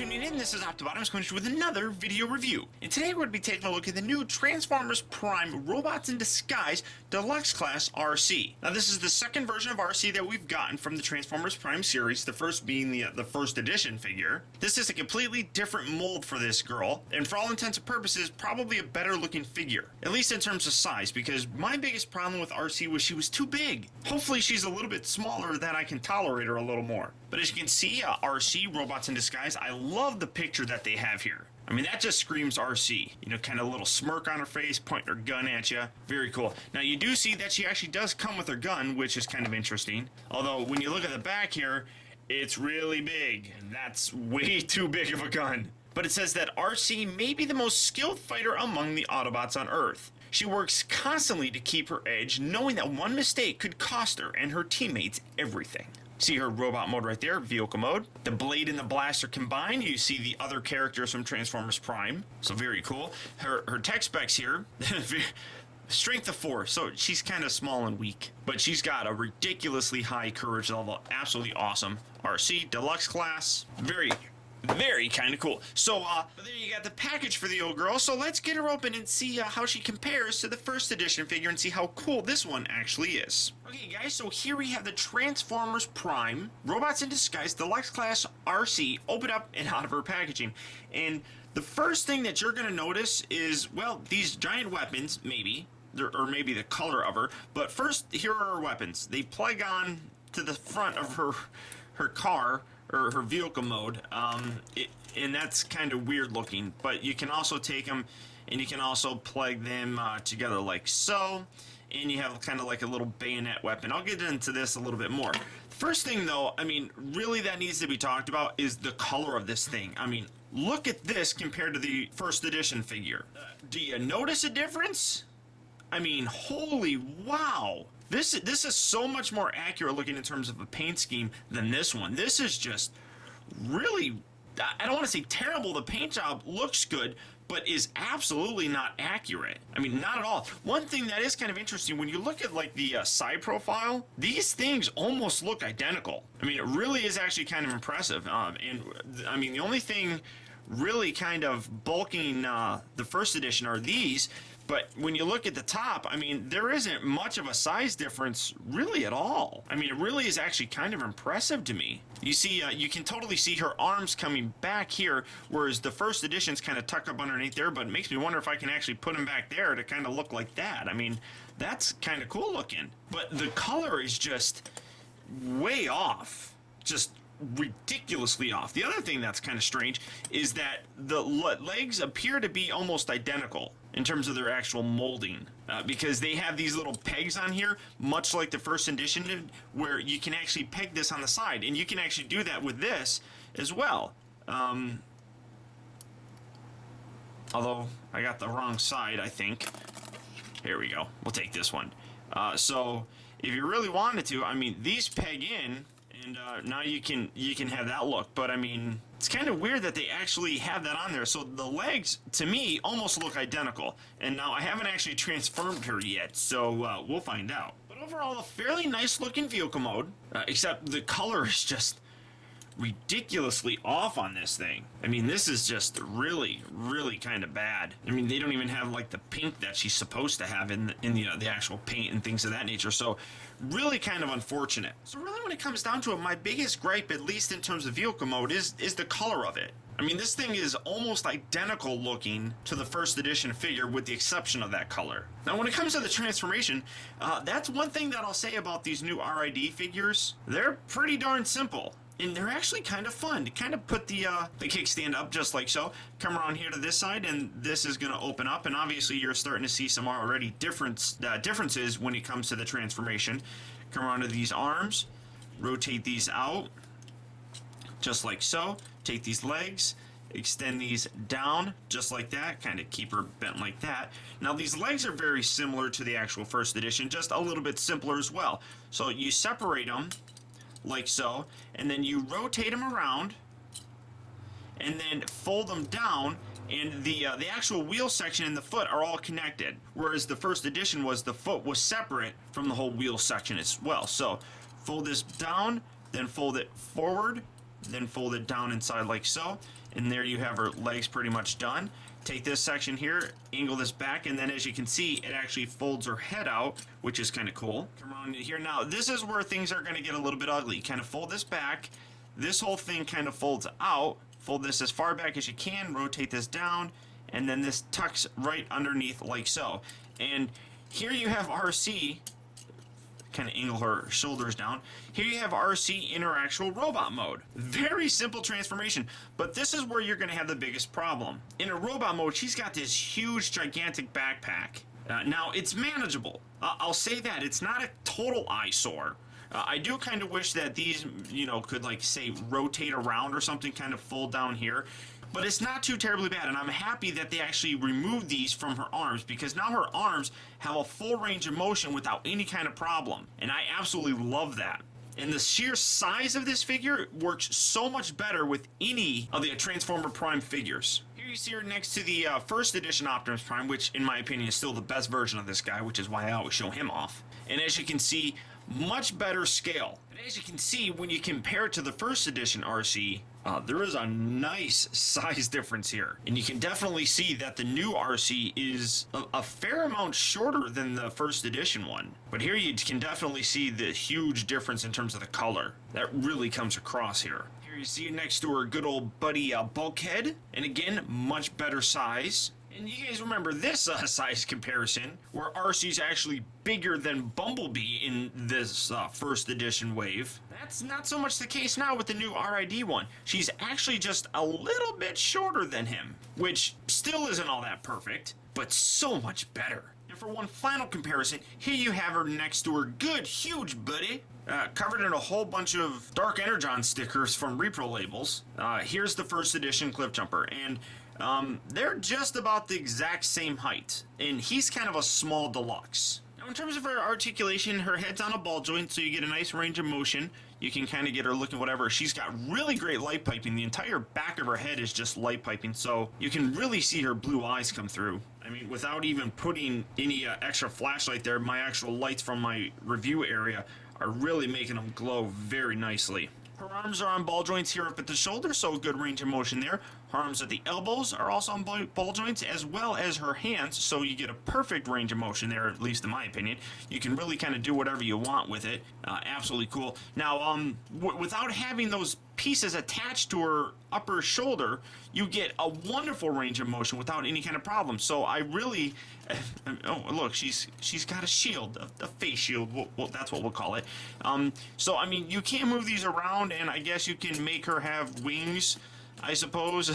tuning in. This is Optibottoms coming to you with another video review. And today we're going to be taking a look at the new Transformers Prime Robots in Disguise Deluxe Class Arcee. Now this is the second version of Arcee that we've gotten from the Transformers Prime series, the first being the first edition figure. This is a completely different mold for this girl, and for all intents and purposes, probably a better looking figure. At least in terms of size, because my biggest problem with Arcee was she was too big. Hopefully she's a little bit smaller that I can tolerate her a little more. But as you can see, Arcee Robots in Disguise, I love the picture that they have here. I mean, that just screams Arcee. You know, kind of a little smirk on her face, pointing her gun at you. Very cool. Now, you do see that she actually does come with her gun, which is kind of interesting. Although, when you look at the back here, it's really big. That's way too big of a gun. But it says that Arcee may be the most skilled fighter among the Autobots on Earth. She works constantly to keep her edge, knowing that one mistake could cost her and her teammates everything. See her robot mode right there, vehicle mode. The blade and the blaster combined. You see the other characters from Transformers Prime. So very cool. Her tech specs here. Strength of 4, so she's kind of small and weak. But she's got a ridiculously high courage level. Absolutely awesome. Arcee Deluxe Class. Very kind of cool. So, there you got the package for the old girl. So let's get her open and see how she compares to the first edition figure and see how cool this one actually is. Okay, guys, so here we have the Transformers Prime Robots in Disguise Deluxe Class Arcee open up and out of her packaging. And the first thing that you're going to notice is, well, these giant weapons, maybe, or maybe the color of her. But first, here are her weapons. They plug on to the front of her car, or her vehicle mode, and that's kind of weird looking, but you can also take them and you can also plug them together like so, and you have kind of like a little bayonet weapon. I'll get into this a little bit more. First thing though, I mean, really that needs to be talked about is the color of this thing. I mean, look at this compared to the first edition figure. Do you notice a difference? I mean, holy wow! This is so much more accurate looking in terms of a paint scheme than this one. This is just really, I don't want to say terrible. The paint job looks good, but is absolutely not accurate. I mean, not at all. One thing that is kind of interesting, when you look at like the side profile, these things almost look identical. I mean, it really is actually kind of impressive. And I mean, the only thing really kind of bulking the first edition are these. But when you look at the top, I mean, there isn't much of a size difference really at all. I mean, it really is actually kind of impressive to me. You see, you can totally see her arms coming back here, whereas the first edition's kind of tucked up underneath there, but it makes me wonder if I can actually put them back there to kind of look like that. I mean, that's kind of cool looking. But the color is just way off. Just ridiculously off. The other thing that's kind of strange is that the legs appear to be almost identical in terms of their actual molding, because they have these little pegs on here, much like the first edition did, where you can actually peg this on the side, and you can actually do that with this as well. Although I got the wrong side, I think. Here we go. We'll take this one. So if you really wanted to, I mean, these peg in, and now you can have that look. But I mean, it's kind of weird that they actually have that on there. So the legs, to me, almost look identical. And now I haven't actually transformed her yet, so we'll find out. But overall, a fairly nice looking vehicle mode, except the color is just ridiculously off on this thing. I mean, this is just really kind of bad. I mean, they don't even have like the pink that she's supposed to have in the actual paint and things of that nature. So really kind of unfortunate. So really, when it comes down to it, my biggest gripe, at least in terms of vehicle mode, is the color of it. I mean, this thing is almost identical looking to the first edition figure, with the exception of that color. Now, when it comes to the transformation, that's one thing that I'll say about these new RiD figures. They're pretty darn simple. And they're actually kind of fun to kind of put the kickstand up just like so. Come around here to this side, and this is going to open up. And obviously, you're starting to see some already differences when it comes to the transformation. Come around to these arms, rotate these out, just like so. Take these legs, extend these down, just like that. Kind of keep her bent like that. Now, these legs are very similar to the actual first edition, just a little bit simpler as well. So you separate them like so, and then you rotate them around and then fold them down, and the actual wheel section and the foot are all connected, whereas the first edition was the foot was separate from the whole wheel section as well. So fold this down, then fold it forward, then fold it down inside like so, And there you have her legs pretty much done. Take this section here, angle this back, and then as you can see, it actually folds her head out, which is kind of cool. Come around here. Now, this is where things are going to get a little bit ugly. Kind of fold this back. This whole thing kind of folds out. Fold this as far back as you can, rotate this down, and then this tucks right underneath like so. And here you have Arcee, kind of angle her shoulders down. Here you have Arcee in her actual robot mode. Very simple transformation, but this is where you're going to have the biggest problem. In a robot mode, she's got this huge, gigantic backpack. Now, it's manageable. I'll say that. It's not a total eyesore. I do kind of wish that these, you know, could, like, say, rotate around or something, kind of fold down here. But it's not too terribly bad, and I'm happy that they actually removed these from her arms, because now her arms have a full range of motion without any kind of problem. And I absolutely love that. And the sheer size of this figure works so much better with any of the Transformer Prime figures. Here you see her next to the first edition Optimus Prime, which in my opinion is still the best version of this guy, which is why I always show him off. And as you can see, much better scale. And as you can see, when you compare it to the first edition Arcee, there is a nice size difference here. And you can definitely see that the new Arcee is a fair amount shorter than the first edition one. But here you can definitely see the huge difference in terms of the color. That really comes across here. Here you see next to her good old buddy Bulkhead. And again, much better size. And you guys remember this size comparison, where Arcee's actually bigger than Bumblebee in this first edition wave. That's not so much the case now with the new RiD one. She's actually just a little bit shorter than him, which still isn't all that perfect, but so much better. And for one final comparison, here you have her next to her good, huge buddy, covered in a whole bunch of Dark Energon stickers from repro labels. Here's the first edition Cliffjumper, and they're just about the exact same height, and he's kind of a small deluxe. Now, in terms of her articulation, her head's on a ball joint, so you get a nice range of motion. You can kind of get her looking whatever. She's got really great light piping. The entire back of her head is just light piping, so you can really see her blue eyes come through. I mean, without even putting any extra flashlight there, my actual lights from my review area are really making them glow very nicely. Her arms are on ball joints here up at the shoulder, so good range of motion there. Her arms at the elbows are also on ball joints, as well as her hands, so you get a perfect range of motion there, at least in my opinion. You can really kind of do whatever you want with it. Absolutely cool. Now, without having those pieces attached to her upper shoulder, you get a wonderful range of motion without any kind of problem. So I really, oh look, she's got a shield, a face shield. Well, that's what we'll call it. So I mean, you can move these around, and I guess you can make her have wings, I suppose.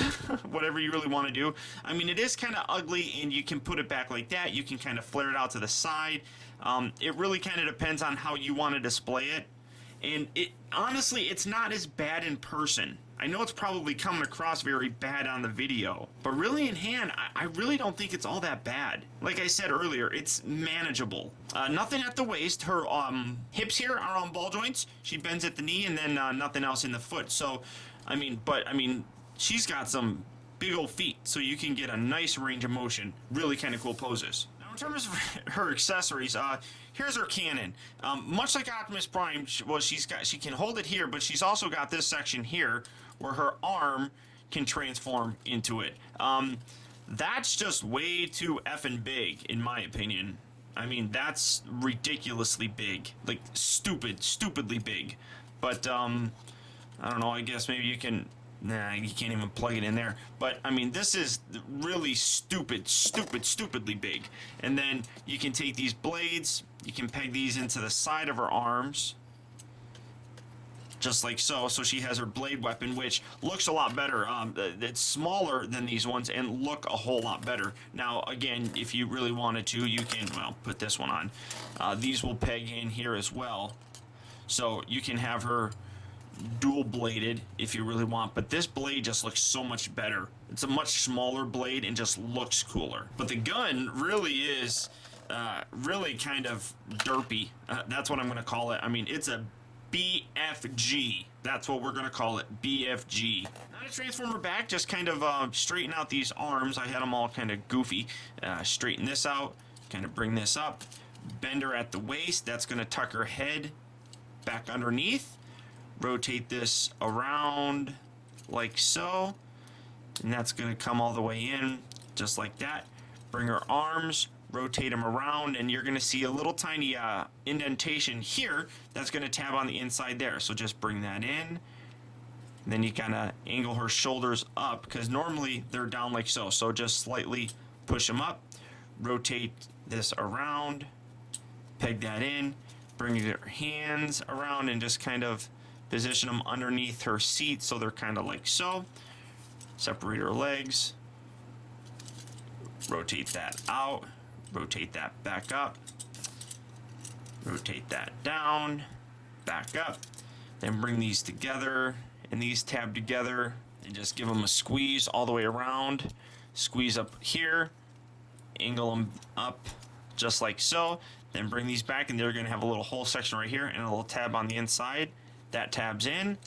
Whatever you really want to do. I mean, it is kind of ugly, and you can put it back like that. You can kind of flare it out to the side. It really kind of depends on how you want to display it. And honestly, it's not as bad in person. I know it's probably coming across very bad on the video, but really in hand, I really don't think it's all that bad. Like I said earlier, it's manageable. Nothing at the waist. Her hips here are on ball joints. She bends at the knee, and then nothing else in the foot. So, I mean, she's got some big old feet, so you can get a nice range of motion. Really kind of cool poses. In terms of her accessories, here's her cannon. Much like Optimus Prime, she can hold it here, but she's also got this section here where her arm can transform into it. That's just way too effing big, in my opinion. I mean, that's ridiculously big, like stupidly big. But I don't know. I guess maybe you can. Nah, you can't even plug it in there. But, I mean, this is really stupidly big. And then you can take these blades, you can peg these into the side of her arms, just like so. So she has her blade weapon, which looks a lot better. It's smaller than these ones and look a whole lot better. Now, again, if you really wanted to, you can, well, put this one on. These will peg in here as well. So you can have her dual bladed if you really want, but this blade just looks so much better. It's a much smaller blade and just looks cooler. But the gun really is really kind of derpy. That's what I'm going to call it. I mean, it's a BFG. That's what we're going to call it, BFG. Not a transformer back, just kind of straighten out these arms. I had them all kind of goofy. Straighten this out, kind of bring this up, bend her at the waist. That's going to tuck her head back underneath. Rotate this around like so, and that's going to come all the way in just like that. Bring her arms, rotate them around, and you're going to see a little tiny indentation here that's going to tab on the inside there. So just bring that in. Then you kind of angle her shoulders up, because normally they're down like so. So just slightly push them up, rotate this around, peg that in, bring your hands around and just kind of position them underneath her seat so they're kind of like so. Separate her legs, rotate that out, rotate that back up, rotate that down, back up, then bring these together and these tab together and just give them a squeeze all the way around. Squeeze up here, angle them up just like so, then bring these back, and they're going to have a little whole section right here and a little tab on the inside. That tabs in,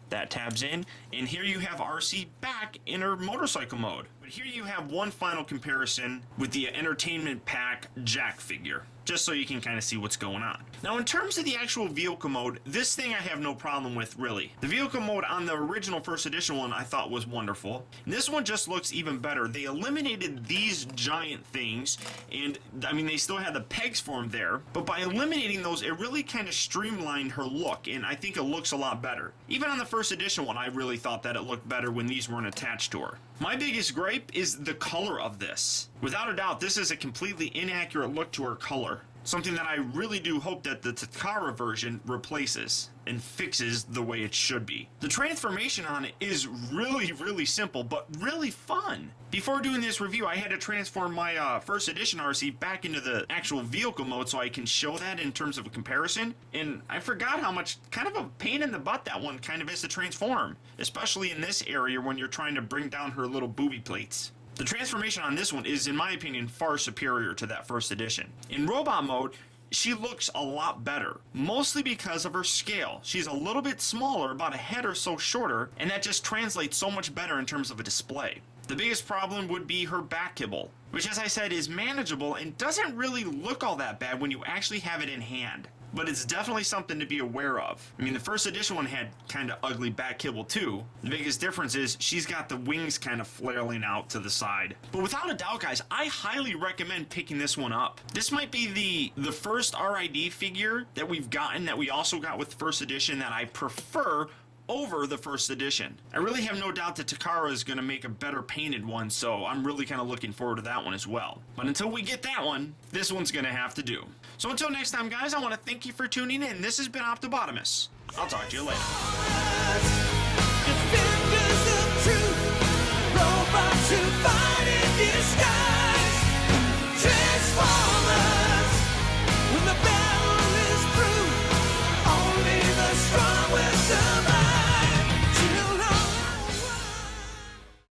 that tabs in, and here you have Arcee back in her motorcycle mode. But here you have one final comparison with the Entertainment Pack Jack figure, just so you can kind of see what's going on. Now, in terms of the actual vehicle mode, this thing I have no problem with, really. The vehicle mode on the original first edition one I thought was wonderful. And this one just looks even better. They eliminated these giant things, and I mean, they still had the pegs for them there, but by eliminating those, it really kind of streamlined her look, and I think it looks a lot better. Even on the first edition one, I really thought that it looked better when these weren't attached to her. My biggest gripe is the color of this. Without a doubt, this is a completely inaccurate look to her color. Something that I really do hope that the Takara version replaces and fixes the way it should be. The transformation on it is really simple, but really fun. Before doing this review, I had to transform my first edition Arcee back into the actual vehicle mode so I can show that in terms of a comparison. And I forgot how much kind of a pain in the butt that one kind of is to transform, especially in this area when you're trying to bring down her little booby plates. The transformation on this one is, in my opinion, far superior to that first edition. In robot mode, she looks a lot better, mostly because of her scale. She's a little bit smaller, about a head or so shorter, and that just translates so much better in terms of a display. The biggest problem would be her back kibble, which, as I said, is manageable and doesn't really look all that bad when you actually have it in hand. But it's definitely something to be aware of. I mean, the first edition one had kind of ugly back kibble too. The biggest difference is she's got the wings kind of flailing out to the side. But without a doubt, guys, I highly recommend picking this one up. This might be the first RiD figure that we've gotten, that we also got with first edition, that I prefer over the first edition. I really have no doubt that Takara is going to make a better painted one, so I'm really kind of looking forward to that one as well. But until we get that one, this one's going to have to do. So until next time, guys, I want to thank you for tuning in. This has been Optibotimus. I'll talk to you later.